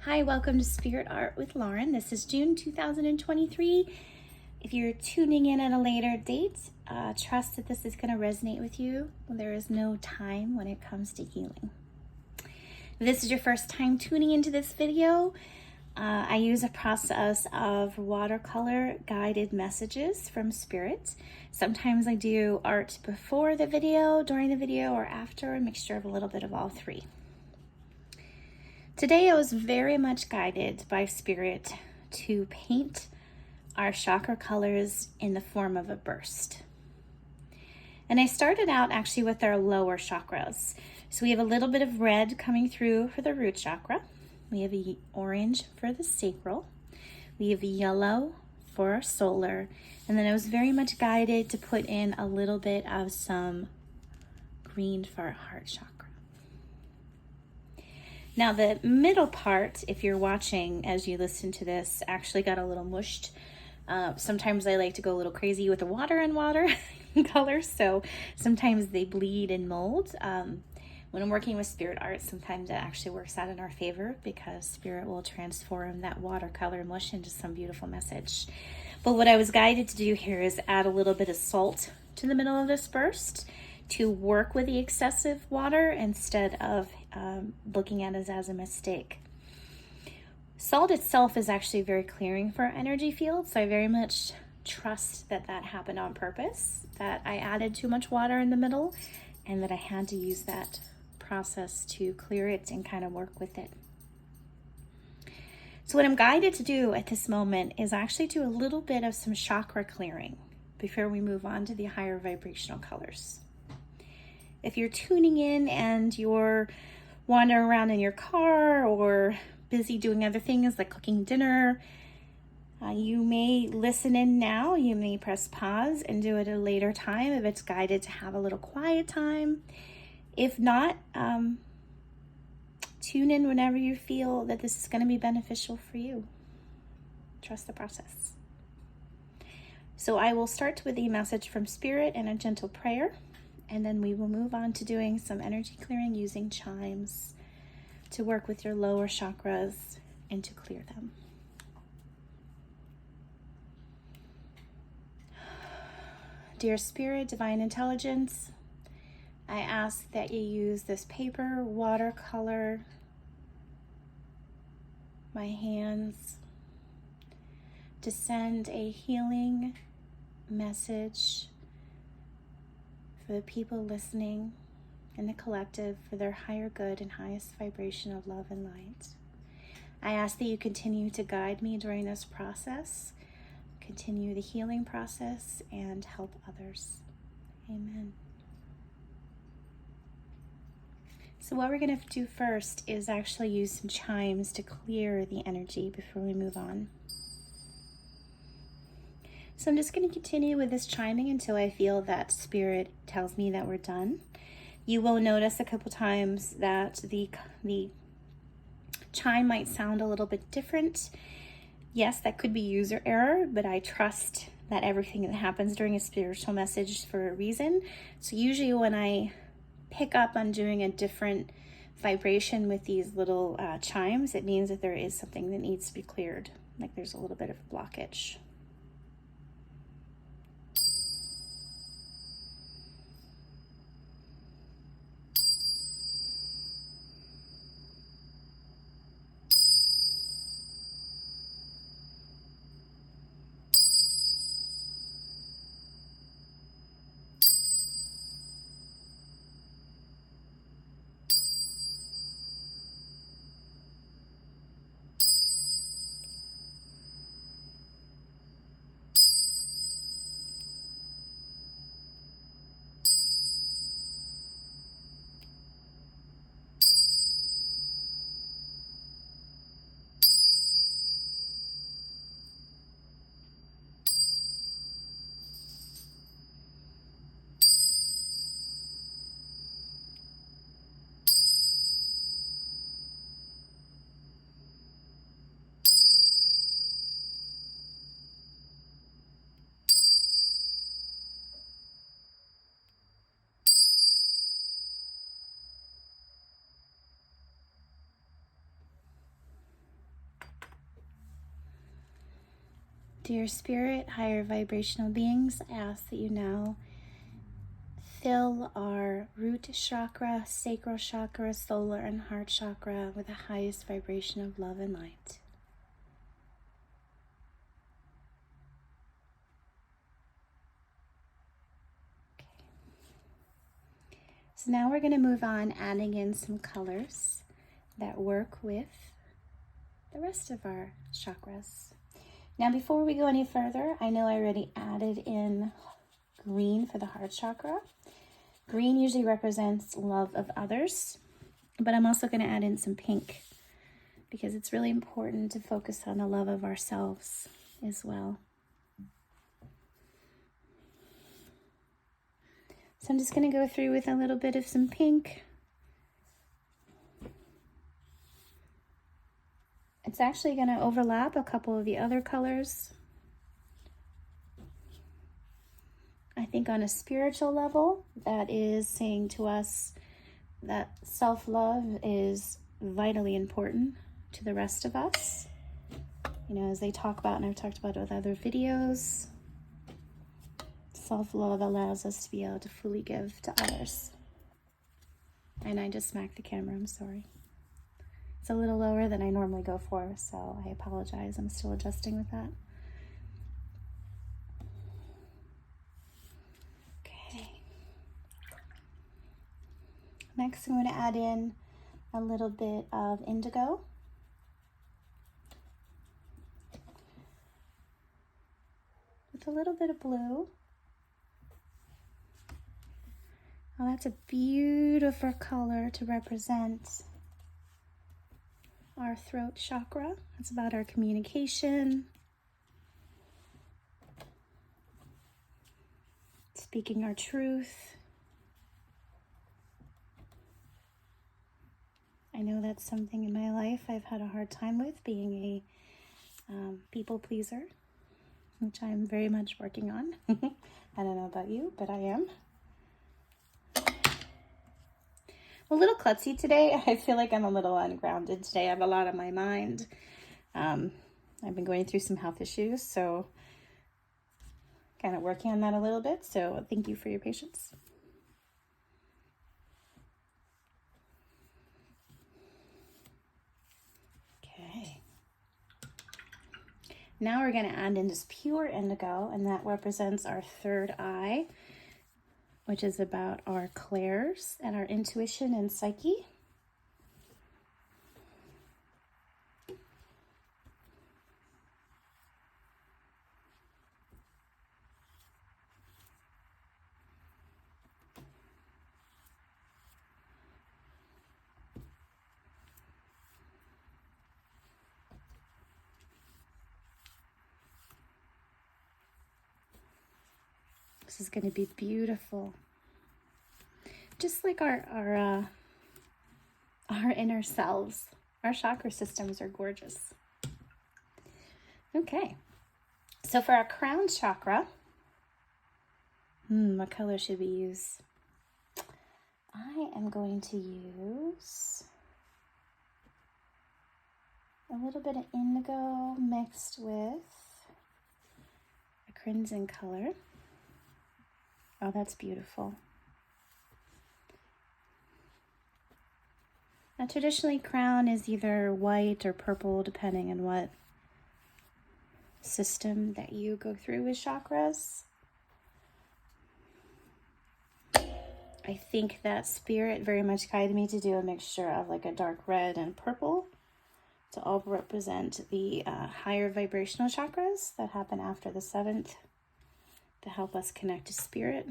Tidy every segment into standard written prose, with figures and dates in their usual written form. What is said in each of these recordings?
Hi, welcome to Spirit Art with Lauren. This is June 2023. If you're tuning in at a later date, trust that this is going to resonate with you. There is no time when it comes to healing. If this is your first time tuning into this video, I use a process of watercolor guided messages from Spirit. Sometimes I do art before the video, during the video, or after, a mixture of a little bit of all three. Today I was very much guided by Spirit to paint our chakra colors in the form of a burst. And I started out actually with our lower chakras. So we have a little bit of red coming through for the root chakra. We have a orange for the sacral. We have a yellow for our solar. And then I was very much guided to put in a little bit of some green for our heart chakra. Now the middle part, if you're watching as you listen to this, actually got a little mushed. Sometimes I like to go a little crazy with the water and water colors, so sometimes they bleed and mold. When I'm working with Spirit Art, sometimes it actually works out in our favor because Spirit will transform that watercolor mush into some beautiful message. But what I was guided to do here is add a little bit of salt to the middle of this burst to work with the excessive water instead of looking at it as a mistake. Salt itself is actually very clearing for our energy field, so I very much trust that that happened on purpose, that I added too much water in the middle and that I had to use that process to clear it and kind of work with it. So what I'm guided to do at this moment is actually do a little bit of some chakra clearing before we move on to the higher vibrational colors. If you're tuning in and you're wandering around in your car or busy doing other things like cooking dinner, you may listen in now. You may press pause and do it at a later time if it's guided to have a little quiet time. If not, tune in whenever you feel that this is going to be beneficial for you. Trust the process. So I will start with a message from Spirit and a gentle prayer. And then we will move on to doing some energy clearing using chimes to work with your lower chakras and to clear them. Dear Spirit, Divine Intelligence, I ask that you use this paper, watercolor, my hands, to send a healing message for the people listening and the collective for their higher good and highest vibration of love and light. I ask that you continue to guide me during this process, continue the healing process, and help others. Amen. So what we're going to do first is actually use some chimes to clear the energy before we move on. So I'm just going to continue with this chiming until I feel that Spirit tells me that we're done. You will notice a couple times that the chime might sound a little bit different. Yes, that could be user error, but I trust that everything that happens during a spiritual message is for a reason. So usually when I pick up on doing a different vibration with these little chimes, it means that there is something that needs to be cleared, like there's a little bit of a blockage. Dear Spirit, higher vibrational beings, I ask that you now fill our root chakra, sacral chakra, solar and heart chakra with the highest vibration of love and light. Okay. So now we're going to move on, adding in some colors that work with the rest of our chakras. Now, before we go any further, I know I already added in green for the heart chakra. Green usually represents love of others, but I'm also going to add in some pink because it's really important to focus on the love of ourselves as well. So I'm just going to go through with a little bit of some pink. It's actually going to overlap a couple of the other colors. I think on a spiritual level, that is saying to us that self-love is vitally important to the rest of us. You know, as they talk about, and I've talked about it with other videos, self-love allows us to be able to fully give to others. And I just smacked the camera, I'm sorry. It's a little lower than I normally go for, so I apologize. I'm still adjusting with that. Next, I'm going to add in a little bit of indigo. With a little bit of blue. Oh, that's a beautiful color to represent our throat chakra. It's about our communication, speaking our truth. I know that's something in my life I've had a hard time with, being a people pleaser, which I'm very much working on. I don't know about you, but I am. A little klutzy today. I feel like I'm a little ungrounded today. I have a lot on my mind. I've been going through some health issues, so kind of working on that a little bit. So thank you for your patience. Okay. Now we're going to add in just pure indigo, and that represents our third eye, which is about our clairs and our intuition and psyche. This is going to be beautiful. Just like our inner selves. Our chakra systems are gorgeous. Okay. So for our crown chakra, what color should we use? I am going to use a little bit of indigo mixed with a crimson color. Oh, that's beautiful. Now, traditionally, crown is either white or purple, depending on what system that you go through with chakras. I think that spirit very much guided me to do a mixture of like a dark red and purple to all represent the higher vibrational chakras that happen after the 7th to help us connect to spirit.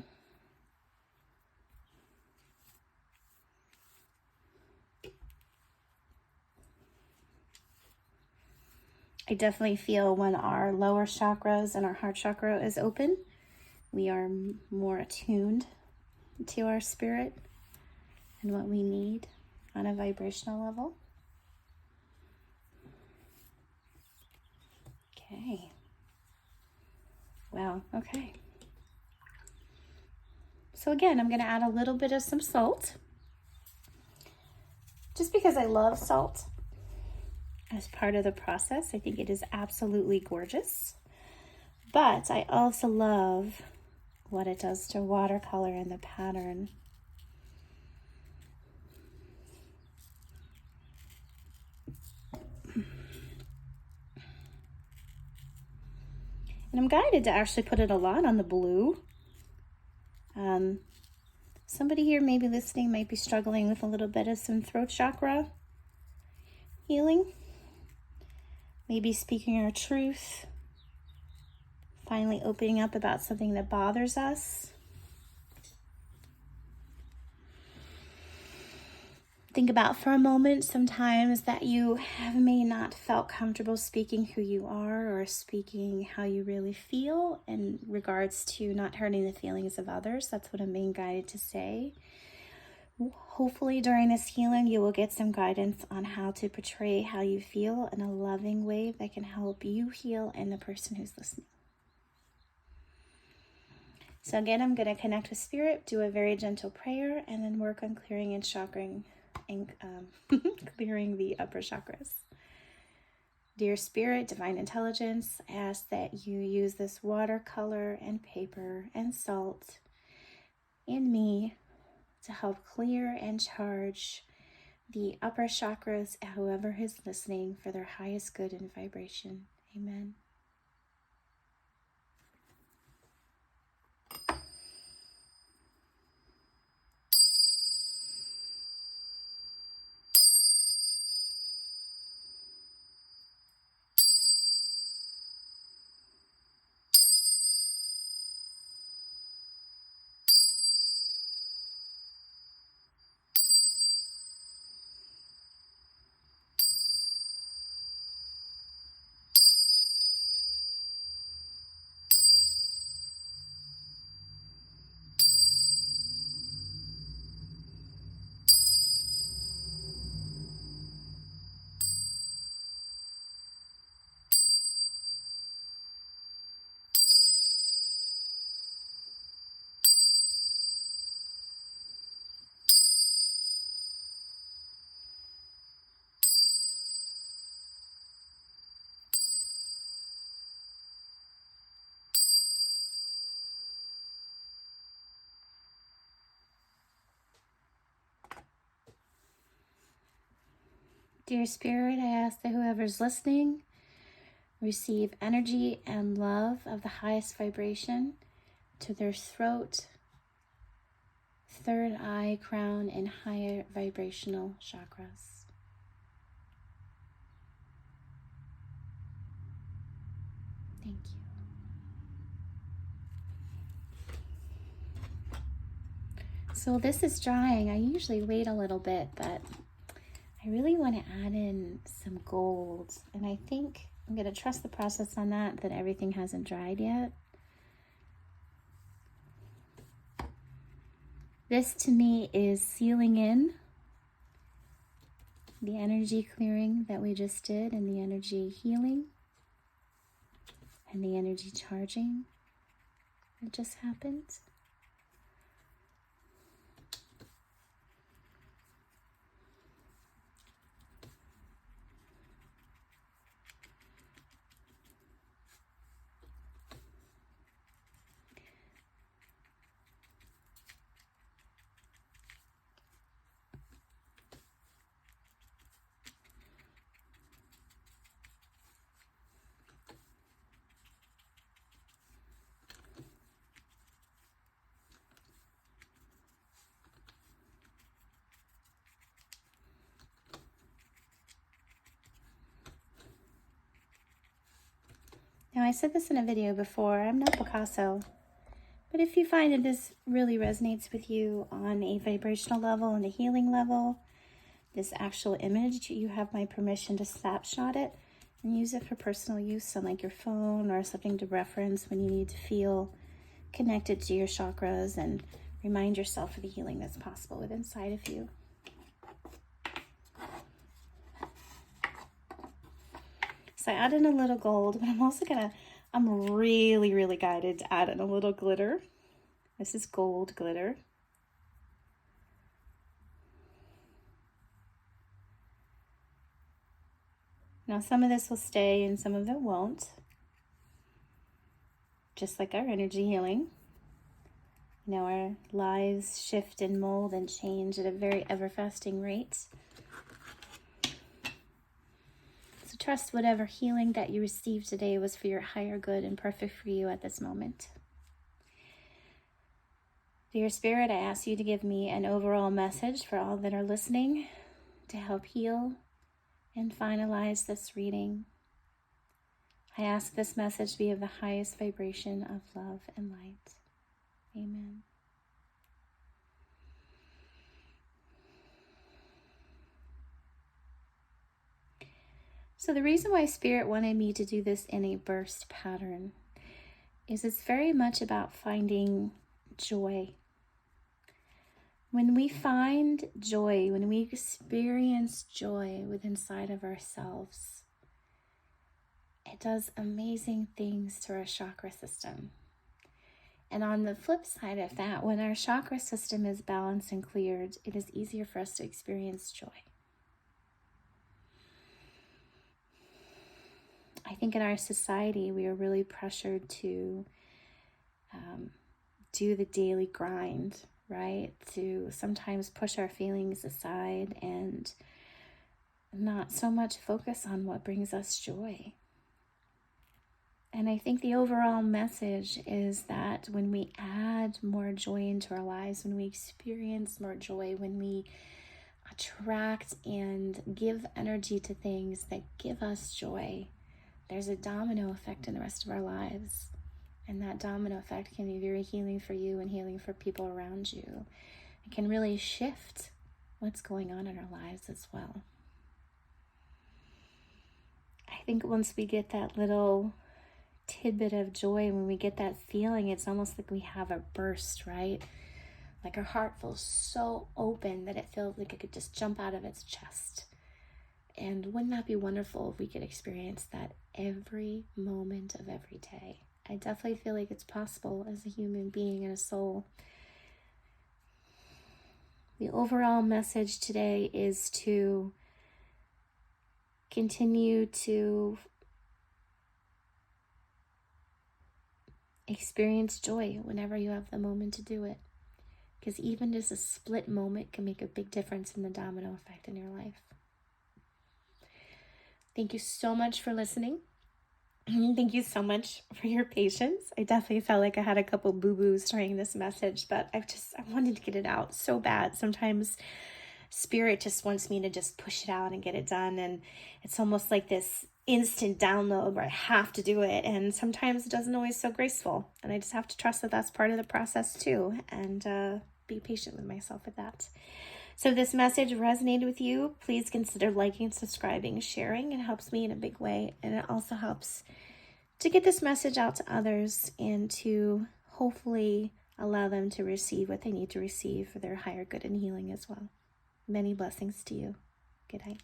I definitely feel when our lower chakras and our heart chakra is open, we are more attuned to our spirit and what we need on a vibrational level. Okay. Wow, okay. So again, I'm going to add a little bit of some salt. Just because I love salt as part of the process. I think it is absolutely gorgeous. But I also love what it does to watercolor and the pattern. And I'm guided to actually put it a lot on the blue. Somebody here maybe listening might be struggling with a little bit of some throat chakra healing. Maybe speaking our truth. Finally opening up about something that bothers us. Think about for a moment sometimes that you may not felt comfortable speaking who you are or speaking how you really feel in regards to not hurting the feelings of others. That's what I'm being guided to say. Hopefully during this healing you will get some guidance on how to portray how you feel in a loving way that can help you heal and the person who's listening. So again, I'm going to connect with Spirit, do a very gentle prayer, and then work on clearing and chakring and clearing the upper chakras. Dear Spirit, Divine Intelligence, I ask that you use this watercolor and paper and salt in me to help clear and charge the upper chakras, whoever is listening, for their highest good and vibration. Amen. Dear Spirit, I ask that whoever's listening receive energy and love of the highest vibration to their throat, third eye, crown, and higher vibrational chakras. Thank you. So this is drying. I usually wait a little bit, but I really want to add in some gold. And I think I'm going to trust the process on that everything hasn't dried yet. This to me is sealing in the energy clearing that we just did, and the energy healing, and the energy charging that just happened. Now, I said this in a video before, I'm not Picasso, but if you find that this really resonates with you on a vibrational level and a healing level, this actual image, you have my permission to snapshot it and use it for personal use on like your phone or something to reference when you need to feel connected to your chakras and remind yourself of the healing that's possible within inside of you. So I added a little gold, but I'm really, really guided to add in a little glitter. This is gold glitter. Now some of this will stay and some of it won't. just like our energy healing. You know, our lives shift and mold and change at a very ever-fasting rate. So trust whatever healing that you received today was for your higher good and perfect for you at this moment. Dear Spirit, I ask you to give me an overall message for all that are listening to help heal and finalize this reading. I ask this message to be of the highest vibration of love and light. Amen. So the reason why Spirit wanted me to do this in a burst pattern is it's very much about finding joy. When we find joy, when we experience joy within inside of ourselves, it does amazing things to our chakra system. And on the flip side of that, when our chakra system is balanced and cleared, it is easier for us to experience joy. I think in our society, we are really pressured to do the daily grind, right? To sometimes push our feelings aside and not so much focus on what brings us joy. And I think the overall message is that when we add more joy into our lives, when we experience more joy, when we attract and give energy to things that give us joy, there's a domino effect in the rest of our lives. And that domino effect can be very healing for you and healing for people around you. It can really shift what's going on in our lives as well. I think once we get that little tidbit of joy, when we get that feeling, it's almost like we have a burst, right? Like our heart feels so open that it feels like it could just jump out of its chest. And wouldn't that be wonderful if we could experience that every moment of every day? I definitely feel like it's possible as a human being and a soul. The overall message today is to continue to experience joy whenever you have the moment to do it. Because even just a split moment can make a big difference in the domino effect in your life. Thank you so much for listening. Thank you so much for your patience. I definitely felt like I had a couple boo-boos during this message, but I wanted to get it out so bad. Sometimes Spirit just wants me to just push it out and get it done, and it's almost like this instant download where I have to do it, and sometimes it doesn't always so graceful, and I just have to trust that that's part of the process too, and be patient with myself with that. So if this message resonated with you, please consider liking, subscribing, sharing. It helps me in a big way, and it also helps to get this message out to others and to hopefully allow them to receive what they need to receive for their higher good and healing as well. Many blessings to you. Good night.